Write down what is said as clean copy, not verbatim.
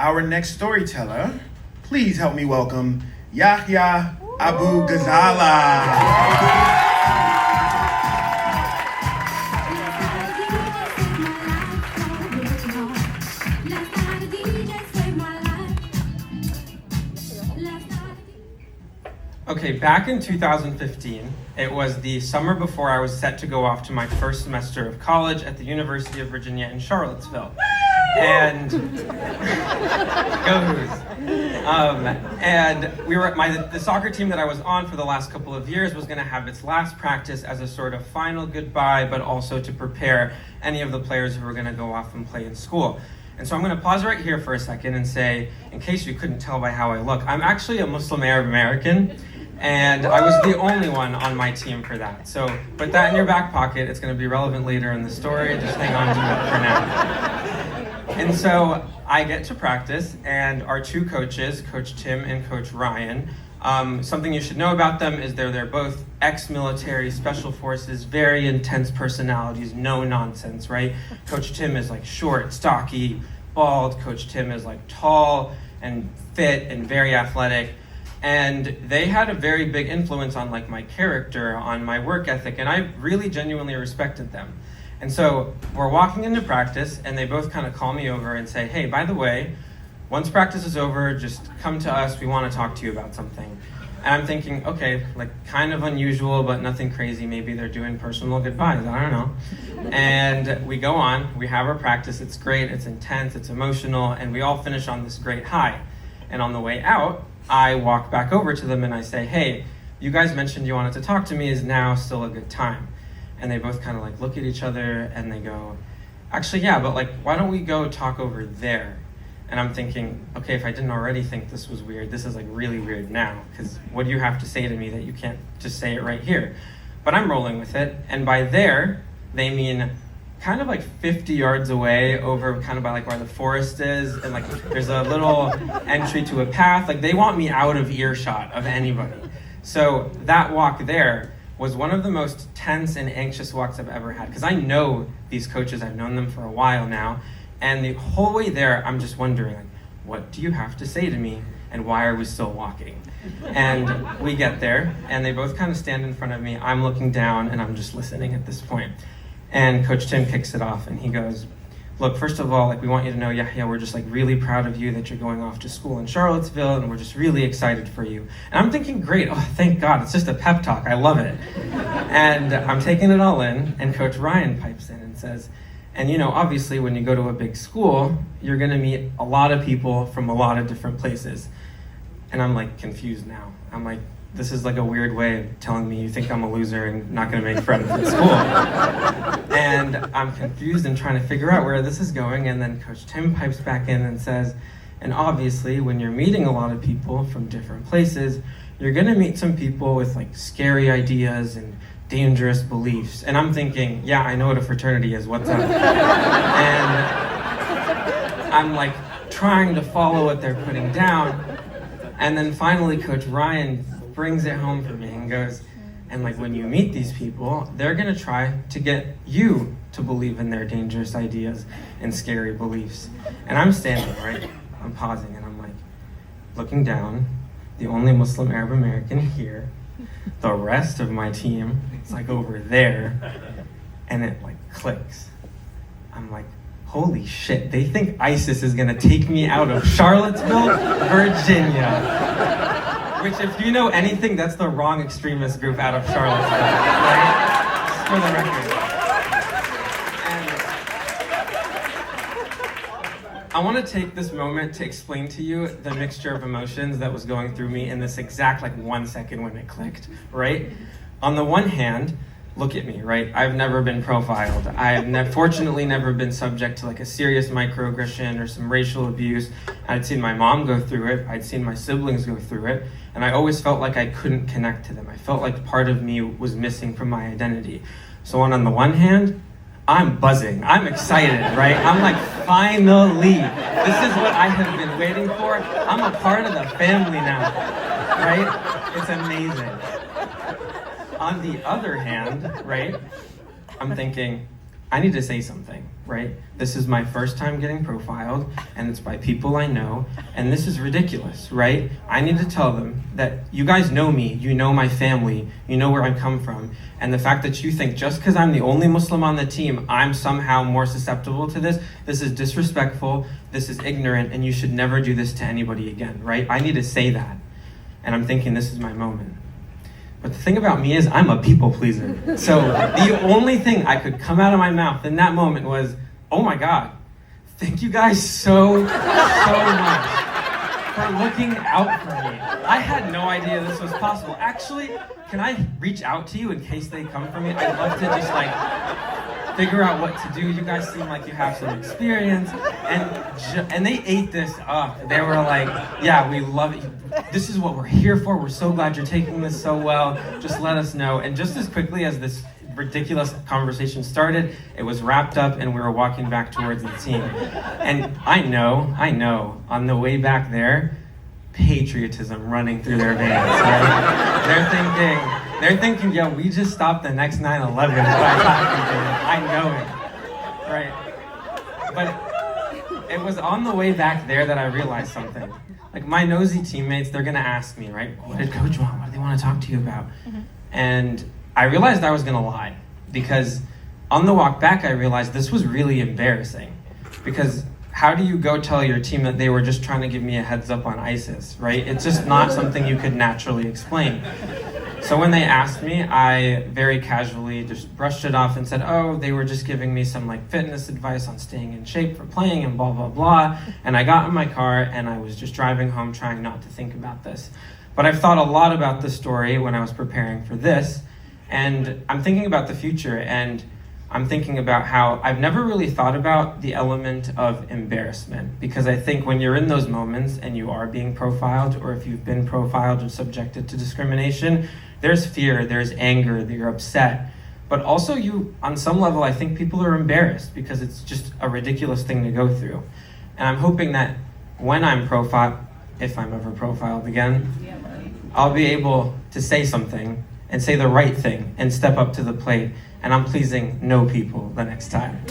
Our next storyteller, please help me welcome Yahya Abu Ghazala. Okay, back in 2015, it was the summer before I was set to go off to my first semester of college at the University of Virginia in Charlottesville. And go Hoos. And we were the soccer team that I was on for the last couple of years was going to have its last practice as a sort of final goodbye, but also to prepare any of the players who were going to go off and play in school. And so I'm going to pause right here for a second and say, in case you couldn't tell by how I look, I'm actually a Muslim Arab American, and I was the only one on my team for that. So put that in your back pocket. It's going to be relevant later in the story. Just hang on to it for now. And so I get to practice, and our two coaches, Coach Tim and Coach Ryan, something you should know about them is they're both ex-military, special forces, very intense personalities, no nonsense, right? Coach Tim is like short, stocky, bald. Coach Tim is like tall and fit and very athletic. And they had a very big influence on like my character, on my work ethic, and I really genuinely respected them. And so we're walking into practice, and they both kind of call me over and say, hey, by the way, once practice is over, just come to us. We want to talk to you about something. And I'm thinking, okay, like kind of unusual, but nothing crazy. Maybe they're doing personal goodbyes. I don't know. And we go on. We have our practice. It's great. It's intense. It's emotional. And we all finish on this great high. And on the way out, I walk back over to them and I say, hey, you guys mentioned you wanted to talk to me. Is now still a good time? And they both kind of like look at each other and they go, actually, yeah, but like, why don't we go talk over there? And I'm thinking, okay, if I didn't already think this was weird, this is like really weird now, because what do you have to say to me that you can't just say it right here? But I'm rolling with it, and by there, they mean kind of like 50 yards away over kind of by like where the forest is, and like there's a little entry to a path. Like they want me out of earshot of anybody. So that walk there was one of the most tense and anxious walks I've ever had, because I know these coaches, I've known them for a while now, and the whole way there, I'm just wondering, like, what do you have to say to me, and why are we still walking? And we get there, and they both kind of stand in front of me. I'm looking down, and I'm just listening at this point. And Coach Tim kicks it off, and he goes, look, first of all, like, we want you to know, Yahya, we're just like really proud of you that you're going off to school in Charlottesville, and we're just really excited for you. And I'm thinking, great, oh, thank God, it's just a pep talk, I love it. And I'm taking it all in, and Coach Ryan pipes in and says, and you know, obviously when you go to a big school, you're gonna meet a lot of people from a lot of different places. And I'm like confused now. I'm like, this is like a weird way of telling me you think I'm a loser and not gonna make friends at school. And I'm confused and trying to figure out where this is going, and then Coach Tim pipes back in and says, and obviously when you're meeting a lot of people from different places, you're gonna meet some people with like scary ideas and dangerous beliefs. And I'm thinking, yeah, I know what a fraternity is, what's up? And I'm like trying to follow what they're putting down. And then finally Coach Ryan brings it home for me and goes, and like when you meet these people, they're gonna try to get you to believe in their dangerous ideas and scary beliefs. And I'm standing, right? I'm pausing and I'm like looking down, the only Muslim Arab American here. The rest of my team is like over there, and it like clicks. I'm like, holy shit, they think ISIS is gonna take me out of Charlottesville, Virginia. Which, if you know anything, that's the wrong extremist group out of Charlottesville, right? Just for the record. And I want to take this moment to explain to you the mixture of emotions that was going through me in this exact like 1 second when it clicked, right? On the one hand, look at me, right? I've never been profiled. I've fortunately never been subject to like a serious microaggression or some racial abuse. I'd seen my mom go through it. I'd seen my siblings go through it. And I always felt like I couldn't connect to them. I felt like part of me was missing from my identity. So on the one hand, I'm buzzing. I'm excited, right? I'm like, finally, this is what I have been waiting for. I'm a part of the family now, right? It's amazing. On the other hand, right, I'm thinking, I need to say something, right? This is my first time getting profiled, and it's by people I know, and this is ridiculous, right? I need to tell them that you guys know me, you know my family, you know where I come from, and the fact that you think just because I'm the only Muslim on the team, I'm somehow more susceptible to this is disrespectful, this is ignorant, and you should never do this to anybody again, right? I need to say that, and I'm thinking this is my moment. But the thing about me is I'm a people pleaser. So the only thing I could come out of my mouth in that moment was, oh my God, thank you guys so much for looking out for me. I had no idea this was possible. Actually, can I reach out to you in case they come for me? I'd love to just figure out what to do. You guys seem like you have some experience. And they ate this up. They were like, yeah, we love it. This is what we're here for. We're so glad you're taking this so well. Just let us know. And just as quickly as this ridiculous conversation started, it was wrapped up and we were walking back towards the team. And I know, on the way back there, patriotism running through their veins, right? They're thinking, yo, we just stopped the next 9/11 by talking to them. I know it, right? But it was on the way back there that I realized something. Like my nosy teammates, they're gonna ask me, right? What did coach want? What do they want to talk to you about? And I realized I was gonna lie because on the walk back, I realized this was really embarrassing because how do you go tell your team that they were just trying to give me a heads up on ISIS, right? It's just not something you could naturally explain. So when they asked me, I very casually just brushed it off and said, oh, they were just giving me some fitness advice on staying in shape for playing and blah, blah, blah. And I got in my car and I was just driving home trying not to think about this. But I've thought a lot about this story when I was preparing for this. And I'm thinking about the future, and I'm thinking about how I've never really thought about the element of embarrassment, because I think when you're in those moments and you are being profiled, or if you've been profiled or subjected to discrimination, there's fear, there's anger, you're upset. But also on some level, I think people are embarrassed because it's just a ridiculous thing to go through. And I'm hoping that when I'm profiled, if I'm ever profiled again, I'll be able to say something and say the right thing and step up to the plate, and I'm pleasing no people the next time.